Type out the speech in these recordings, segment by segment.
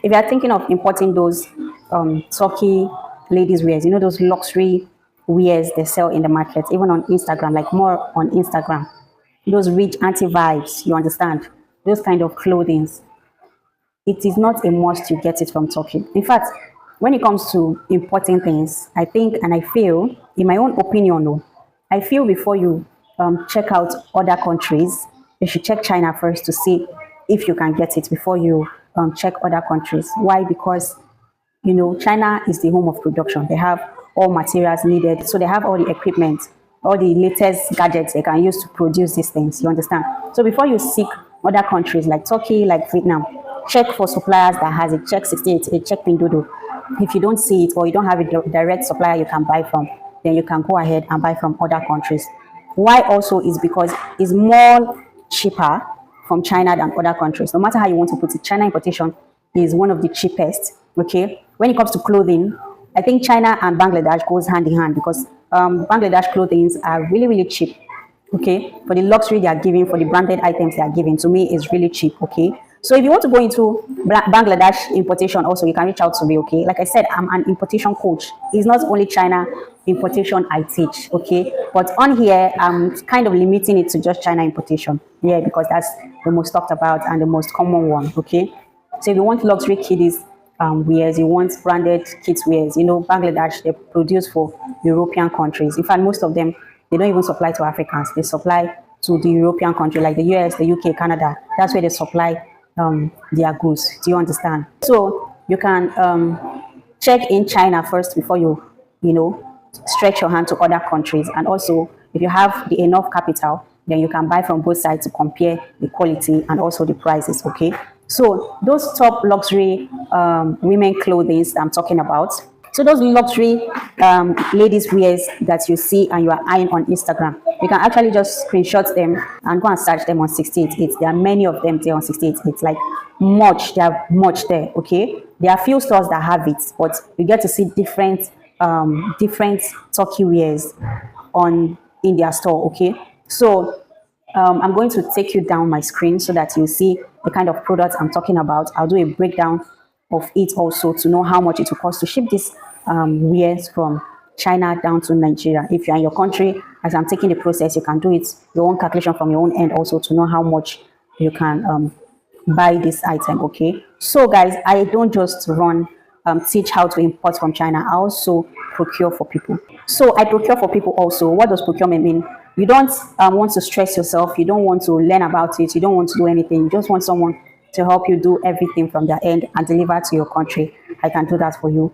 if you are thinking of importing those Turkey ladies wears, those luxury wears they sell in the market, even on Instagram, like more on Instagram, those rich anti vibes, you understand, those kind of clothings, it is not a must you get it from Turkey. In fact, when it comes to importing things, I think and I feel, in my own opinion, no, I feel before you check out other countries, you should check China first to see if you can get it before you check other countries. Why? Because China is the home of production. They have all materials needed. So they have all the equipment, all the latest gadgets they can use to produce these things. You understand? So before you seek other countries like Turkey, like Vietnam, check for suppliers that has it. Check 68, check Pinduoduo. If you don't see it or you don't have a direct supplier you can buy from, then you can go ahead and buy from other countries. Why also is because it's more cheaper from China than other countries. No matter how you want to put it, China importation is one of the cheapest. Okay, when it comes to clothing, I think China and Bangladesh goes hand in hand because Bangladesh clothing are really really cheap. Okay, for the luxury they are giving, for the branded items they are giving, to me is really cheap. Okay, so if you want to go into Bangladesh importation, also you can reach out to me. Okay, like I said, I'm an importation coach. It's not only China importation I teach. Okay, but on here I'm kind of limiting it to just China importation. Yeah, because that's the most talked about and the most common one. Okay, so if you want luxury kiddies wears, you want branded kids wears, Bangladesh, they produce for European countries. In fact, most of them, they don't even supply to Africans. They supply to the European country like the US, the UK, Canada. That's where they supply their goods. Do you understand? So you can check in China first before you stretch your hand to other countries. And also, if you have the enough capital, then you can buy from both sides to compare the quality and also the prices. Okay. So those top luxury women clothing I'm talking about. So those luxury ladies wears that you see and you are eyeing on Instagram, you can actually just screenshot them and go and search them on 688. There are many of them there on 688. Like there are much there. Okay, there are few stores that have it, but you get to see different Turkey wears on in their store. Okay, so I'm going to take you down my screen so that you see the kind of products I'm talking about. I'll do a breakdown of it also to know how much it will cost to ship this wares from China down to Nigeria. If you're in your country, as I'm taking the process, you can do it your own calculation from your own end also to know how much you can buy this item. Okay, so guys, I don't just teach how to import from China. I also procure for people. So I procure for people also. What does procurement mean? You don't want to stress yourself. You don't want to learn about it. You don't want to do anything. You just want someone to help you do everything from their end and deliver to your country. I can do that for you.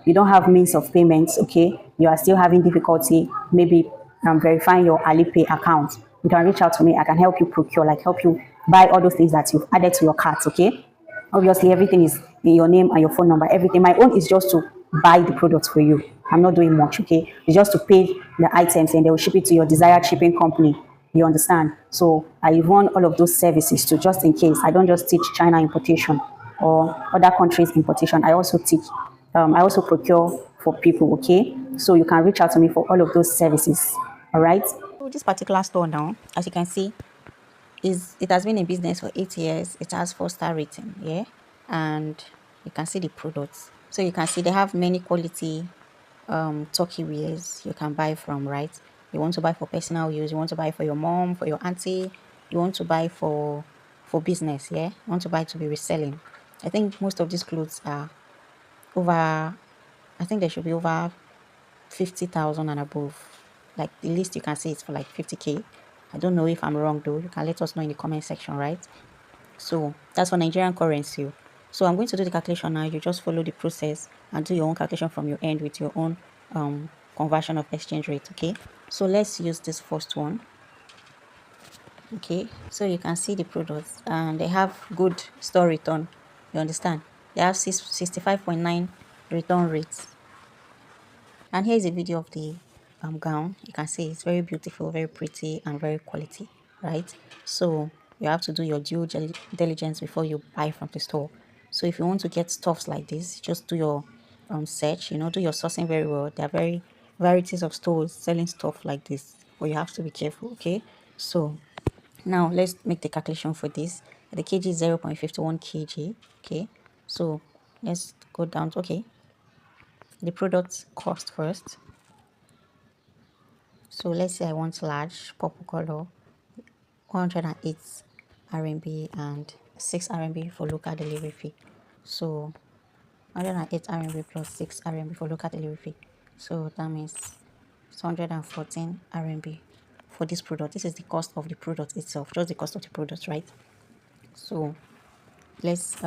You don't have means of payments. Okay, you are still having difficulty maybe verifying your Alipay account. You can reach out to me. I can help you procure, like help you buy all those things that you've added to your cart. Okay, obviously everything is in your name and your phone number. Everything. My own is just to buy the products for you. I'm not doing much. Okay, it's just to pay the items and they will ship it to your desired shipping company. You understand? So I run all of those services too, just in case. I don't just teach China importation or other countries importation. I also teach. I also procure for people. Okay, so you can reach out to me for all of those services. All right. So this particular store now, as you can see, it has been in business for 8 years. It has 4-star rating, yeah, and you can see the products. So you can see they have many quality Turkey wears you can buy from, right? You want to buy for personal use, you want to buy for your mom, for your auntie, you want to buy for business, yeah, you want to buy to be reselling. I think most of these clothes are over, I think they should be over 50,000 and above. Like the least you can see it's for like 50k. I don't know if I'm wrong though. You can let us know in the comment section, right? So that's for Nigerian currency. So I'm going to do the calculation now. You just follow the process and do your own calculation from your end with your own conversion of exchange rate. Okay, so let's use this first one. Okay, so you can see the products and they have good store return. You understand? They have 65.9 return rates. And here is a video of the gown. You can see it's very beautiful, very pretty, and very quality, right? So you have to do your due diligence before you buy from the store. So if you want to get stuffs like this, just do your search, do your sourcing very well. There are very varieties of stores selling stuff like this, but you have to be careful. Okay, so now let's make the calculation for this. The kg is 0.51 kg. Okay, So let's go down to, okay, the product cost first. So let's say I want large purple color, 108 RMB and 6 RMB for local delivery fee. So 108 RMB plus 6 RMB for local delivery fee. So that means it's 114 RMB for this product. This is the cost of the product itself, just the cost of the product, right? So let's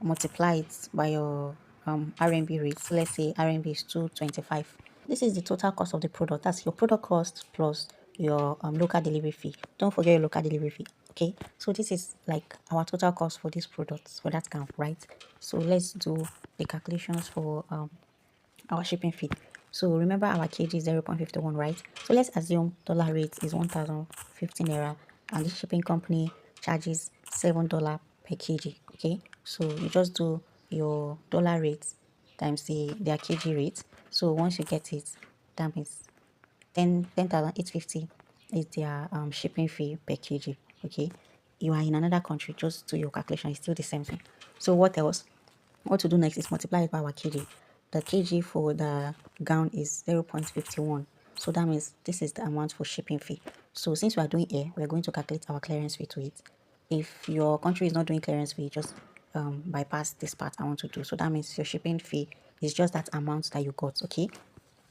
multiply it by your RMB rates. Let's say RMB is 225. This is the total cost of the product. That's your product cost plus your local delivery fee. Don't forget your local delivery fee. Okay, so this is like our total cost for these products, for that count, right? So let's do the calculations for our shipping fee. So remember our kg is 0.51, right? So let's assume dollar rate is 1015 naira and the shipping company charges $7 per kg. Okay, so you just do your dollar rate times their kg rate. So once you get it, that means 10,850 is their shipping fee per kg. Okay, you are in another country, just do your calculation, it's still the same thing. So what else? What to do next is multiply it by our kg. The kg for the gown is 0.51. So that means this is the amount for shipping fee. So since we are doing A, we're going to calculate our clearance fee to it. If your country is not doing clearance fee, just bypass this part I want to do. So that means your shipping fee is just that amount that you got, okay?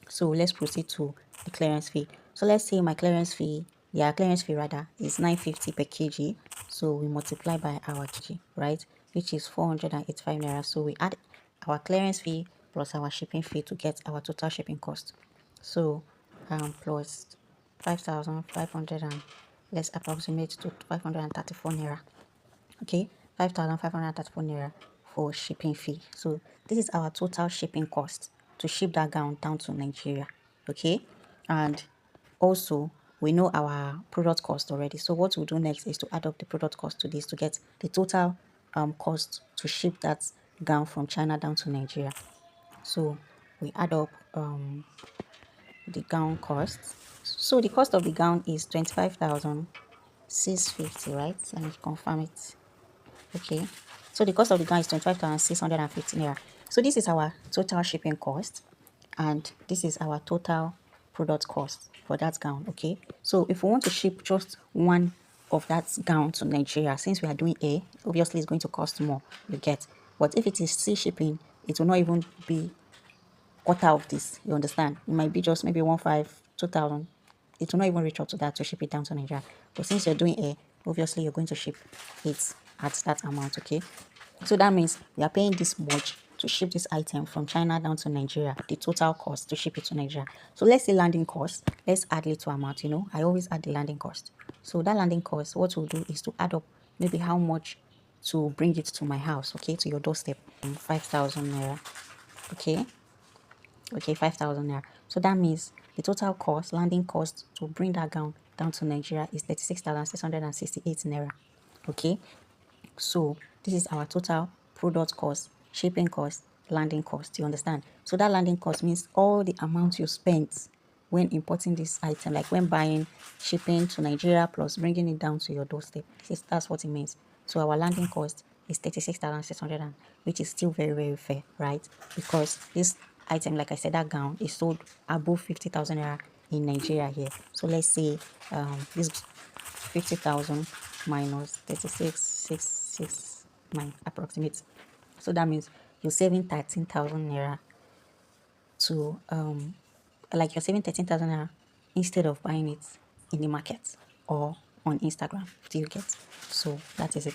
So let's proceed to the clearance fee. So let's say my clearance fee, clearance fee rather, is 950 per kg. So we multiply by our kg, right? Which is 485 naira. So we add our clearance fee plus our shipping fee to get our total shipping cost. So plus 5,500 and let's approximate to 534 naira. Okay, 5,534 naira for shipping fee. So this is our total shipping cost to ship that gown down to Nigeria. Okay, and also we know our product cost already. So what we'll do next is to add up the product cost to this to get the total cost to ship that gown from China down to Nigeria. So we add up the gown cost. So the cost of the gown is 25,650, right? Let me confirm it. Okay, so the cost of the gown is 25,650 naira. So this is our total shipping cost and this is our total product cost for that gown. Okay, so if we want to ship just one of that gown to Nigeria, since we are doing A, obviously it's going to cost more, you get. But if it is C shipping, it will not even be quarter of this, you understand? It might be just maybe 2,000. It will not even reach up to that to ship it down to Nigeria. But since you're doing A, obviously you're going to ship it at that amount, okay? So that means we are paying this much to ship this item from China down to Nigeria, the total cost to ship it to Nigeria. So let's say landing cost, let's add little amount, you know, I always add the landing cost. So that landing cost, what we'll do is to add up maybe how much to bring it to my house, okay, to your doorstep, 5,000 naira, okay? Okay, 5,000 naira. So that means the total cost, landing cost to bring that gown down to Nigeria is 36,668 naira. Okay, so this is our total product cost, shipping cost, landing cost. You understand? So that landing cost means all the amount you spent when importing this item, like when buying, shipping to Nigeria plus bringing it down to your doorstep. That's what it means. So our landing cost is 36,600, which is still very, very fair, right? Because this item, like I said, that gown is sold above 50,000 naira in Nigeria here. So let's say this 50,000 minus 36,669 approximate. So that means you're saving 13,000 naira to like you're saving 13,000 naira instead of buying it in the market or on Instagram. Do you get? So that is it.